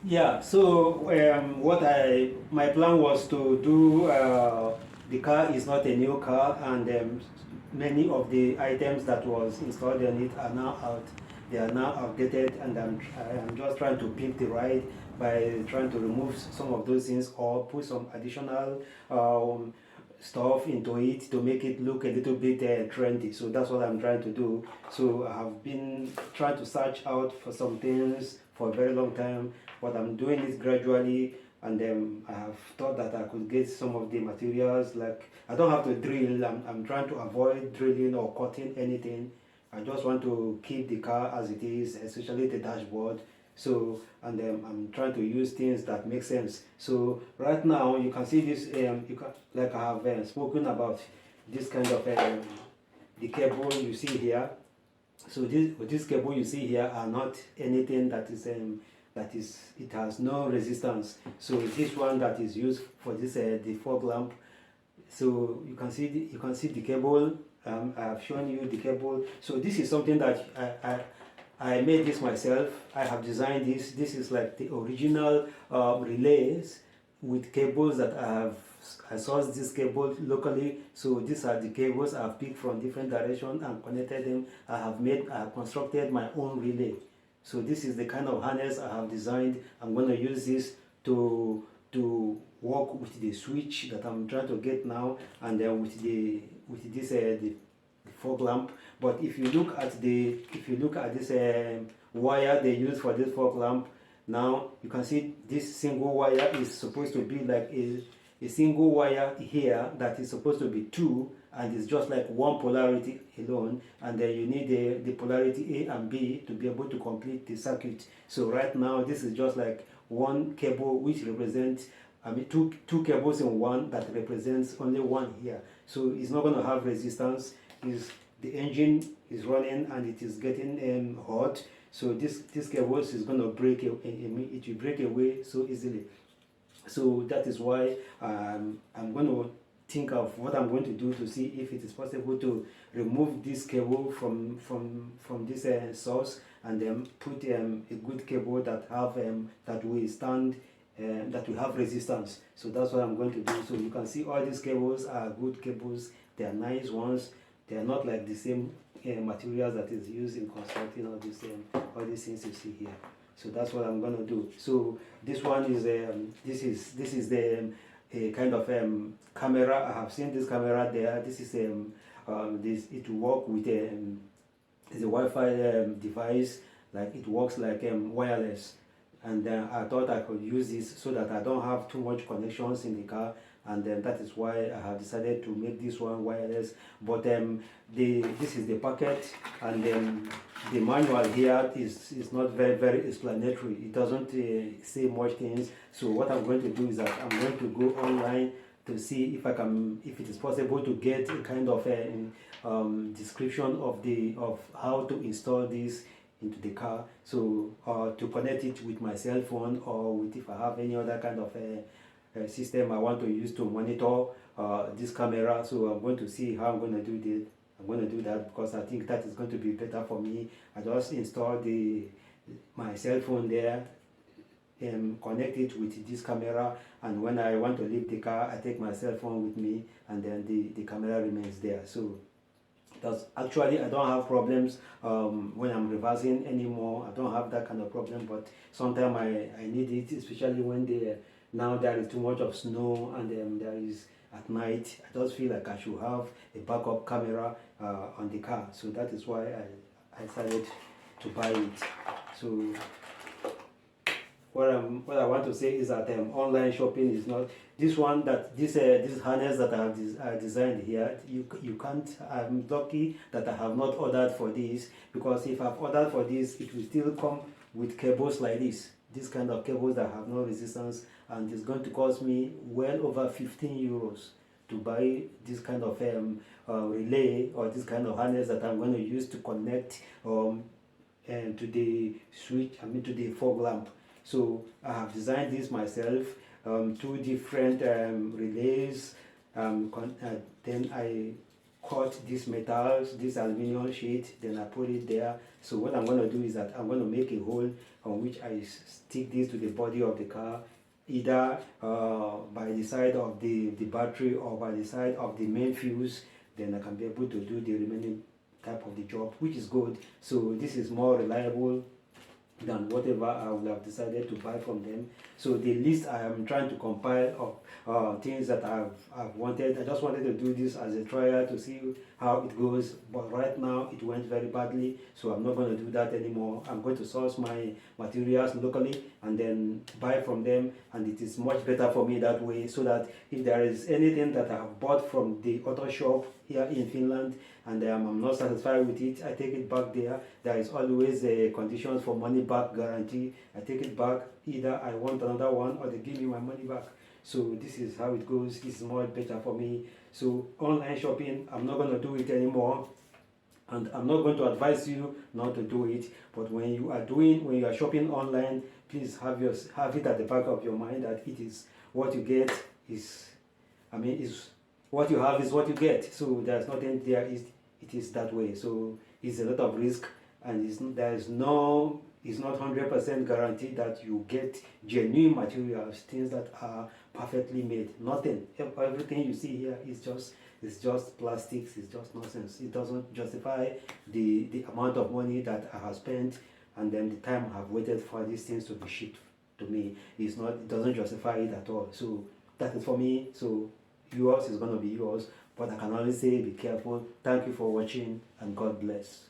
Yeah, so my plan was to do, the car is not a new car, and many of the items that was installed in it are now out. They are now outdated, and I'm just trying to pimp the ride by trying to remove some of those things or put some additional stuff into it to make it look a little bit trendy. So that's what I'm trying to do. So I have been trying to search out for some things for a very long time, but I'm doing it gradually. And I have thought that I could get some of the materials, like I don't have to drill. I'm trying to avoid drilling or cutting anything. I just want to keep the car as it is, especially the dashboard. So, and I'm trying to use things that make sense. So right now you can see this, like I have spoken about this kind of the cable you see here. So this cable you see here are not anything it has no resistance. So this one that is used for this the fog lamp. So you can see the cable. I have shown you the cable. So this is something that I made this myself. I have designed this. This is like the original relays with cables that I sourced this cable locally. So these are the cables I've picked from different directions and connected them. I have constructed my own relay. So this is the kind of harness I have designed. I'm going to use this to work with the switch that I'm trying to get now, and then with this the fog lamp. But if you look at this wire they use for this fog lamp, now you can see this single wire is supposed to be like a single wire here that is supposed to be two, and it's just like one polarity alone, and then you need the polarity A and B to be able to complete the circuit. So right now this is just like one cable which represents, I mean, two cables in one that represents only one here. So it's not going to have resistance. Is the engine is running and it is getting hot. So this cable is going to break. It will break away so easily. So that is why I'm going to think of what I'm going to do to see if it is possible to remove this cable from this source, and then put a good cable that have that will stand, that will have resistance. So that's what I'm going to do. So you can see all these cables are good cables. They are nice ones. They are not like the same materials that is used in constructing all these things you see here. So that's what I'm going to do. So this one is this is the kind of camera. I have seen this camera there. This is this it will work with it's a Wi-Fi device. Like it works like wireless. And then I thought I could use this so that I don't have too much connections in the car, and then that is why I have decided to make this one wireless. But this is the packet, and then the manual here is not very explanatory. It doesn't say much things. So what I'm going to do is that I'm going to go online to see if it is possible to get a kind of a description of how to install this into the car. So to connect it with my cell phone, or with, if I have any other kind of a system I want to use to monitor this camera. So I'm going to see how I'm going to do this. I'm going to do that because I think that is going to be better for me. I just install my cell phone there and connect it with this camera, and when I want to leave the car I take my cell phone with me, and then the camera remains there. So that's actually, I don't have problems when I'm reversing anymore. I don't have that kind of problem, but sometimes I need it, especially when now there is too much of snow, and there is at night. I just feel like I should have a backup camera on the car. So that is why I decided to buy it. So what I want to say is that online shopping is not this one, that this harness that I have designed here. You can't. I'm lucky that I have not ordered for this, because if I've ordered for this, it will still come with cables like this kind of cables that have no resistance, and it's going to cost me well over 15 euros to buy this kind of relay, or this kind of harness that I'm going to use to connect to the switch, I mean to the fog lamp. So I have designed this myself, two different relays. Then cut these metals, this aluminum sheet, then I put it there. So what I'm going to do is that I'm going to make a hole on which I stick this to the body of the car, either by the side of the battery or by the side of the main fuse. Then I can be able to do the remaining type of the job, which is good. So this is more reliable than whatever I would have decided to buy from them. So the list I am trying to compile of things that I've wanted. I just wanted to do this as a trial to see how it goes, but right now it went very badly, so I'm not going to do that anymore. I'm going to source my materials locally and then buy from them, and it is much better for me that way, so that if there is anything that I have bought from the auto shop here in Finland and I'm not satisfied with it, I take it back there. There is always a conditions for money back guarantee. I take it back, either I want another one or they give me my money back. So this is how it goes. It's much better for me. So online shopping, I'm not going to do it anymore, and I'm not going to advise you not to do it. But when you are shopping online, please have it at the back of your mind that it is what you get is, is what you have is what you get. So there's nothing there. It is that way. So it's a lot of risk, and it's not 100% guaranteed that you get genuine materials, things that are perfectly made. Nothing. Everything you see here is just plastics. It's just nonsense. It doesn't justify the amount of money that I have spent and then the time I have waited for these things to be shipped to me. It doesn't justify it at all. So that is for me. So yours is going to be yours, but I can only say be careful. Thank you for watching, and God bless.